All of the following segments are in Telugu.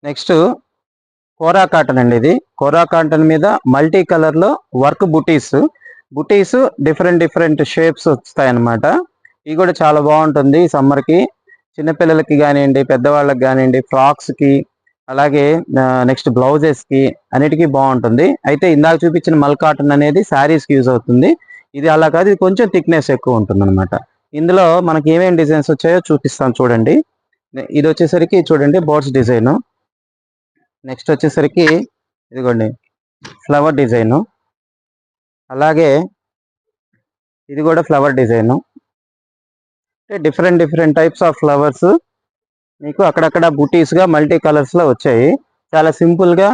నెక్స్ట్ కోరా కాటన్ అండి. ఇది కోరా కాటన్ మీద మల్టీ కలర్ లో వర్క్ బుటీస్ డిఫరెంట్ షేప్స్ వస్తాయి అన్నమాట. ఇవి కూడా చాలా బాగుంటుంది సమ్మర్ కి, చిన్నపిల్లలకి కానివ్వండి, పెద్దవాళ్ళకి కానివ్వండి, ఫ్రాక్స్ కి, అలాగే నెక్స్ట్ బ్లౌజెస్ కి అన్నిటికీ బాగుంటుంది. అయితే ఇందాక చూపించిన మల్ కాటన్ అనేది శారీస్ కి యూజ్ అవుతుంది. ఇది అలా కాదు, ఇది కొంచెం థిక్నెస్ ఎక్కువ ఉంటుంది అనమాట. ఇందులో మనకి ఏమేమి డిజైన్స్ వచ్చాయో చూపిస్తాను చూడండి. ఇది వచ్చేసరికి చూడండి బర్డ్స్ డిజైన్. నెక్స్ట్ వచ్చేసరికి ఇదిగోండి ఫ్లవర్ డిజైన్. అలాగే ఇది కూడా flower design. Different types of flowers మీకు అక్కడక్కడ బుటీస్ గా మల్టీ కలర్స్ లో వచ్చాయి. చాలా సింపుల్ గా,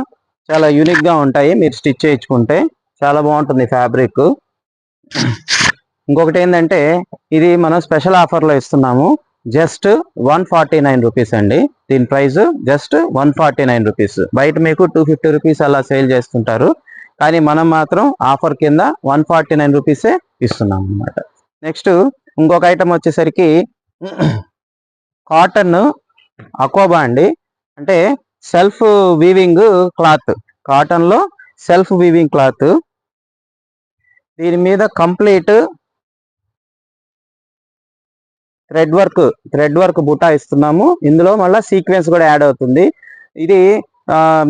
చాలా యూనిక్ గా ఉంటాయి. మీరు స్టిచ్ చేయించుకుంటే చాలా బాగుంటుంది ఫ్యాబ్రిక్. ఇంకొకటి ఏంటంటే ఇది మనం స్పెషల్ ఆఫర్ లో ఇస్తున్నాము. జస్ట్ 149 రూపీస్ అండి. దీని ప్రైస్ జస్ట్ 149 రూపీస్. బయట మీకు 250 రూపీస్ అలా సేల్ చేస్తుంటారు, కానీ మనం మాత్రం ఆఫర్ కింద 149 రూపీసే ఇస్తున్నాం అనమాట. నెక్స్ట్ ఇంకొక ఐటమ్ వచ్చేసరికి కాటన్ అకోబా అండి. అంటే సెల్ఫ్ వీవింగ్ క్లాత్, కాటన్ లో సెల్ఫ్ వీవింగ్ క్లాత్. దీని మీద కంప్లీట్ థ్రెడ్ వర్క్ బుటా ఇస్తున్నాము. ఇందులో మళ్ళీ సీక్వెన్స్ కూడా యాడ్ అవుతుంది. ఇది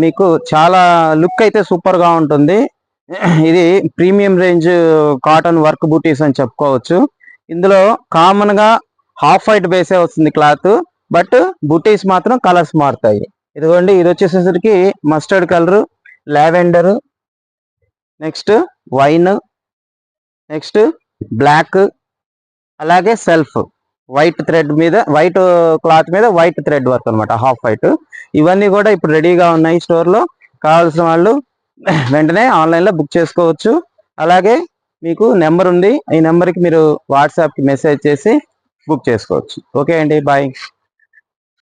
మీకు చాలా లుక్ అయితే సూపర్ గా ఉంటుంది. ఇది ప్రీమియం రేంజ్ కాటన్ వర్క్ బూటీస్ అని చెప్పుకోవచ్చు. ఇందులో కామన్ గా హాఫ్ వైట్ బేసే వస్తుంది క్లాత్, బట్ బూటీస్ మాత్రం కలర్స్ మారుతాయి. ఇదిగోండి, ఇది వచ్చేసరికి mustard colour, lavender, next wine, next black, అలాగే సెల్ఫ్ వైట్ థ్రెడ్ మీద, వైట్ క్లాత్ మీద వైట్ థ్రెడ్ వర్క్ అనమాట, హాఫ్ వైట్. ఇవన్నీ కూడా ఇప్పుడు రెడీగా ఉన్నాయి స్టోర్ లో. కావాల్సిన వాళ్ళు వెంటనే ఆన్లైన్ లో బుక్ చేసుకోవచ్చు. అలాగే మీకు నెంబర్ ఉంది, ఈ నెంబర్కి మీరు వాట్సాప్కి మెసేజ్ చేసి బుక్ చేసుకోవచ్చు. ఓకే అండి, బాయ్.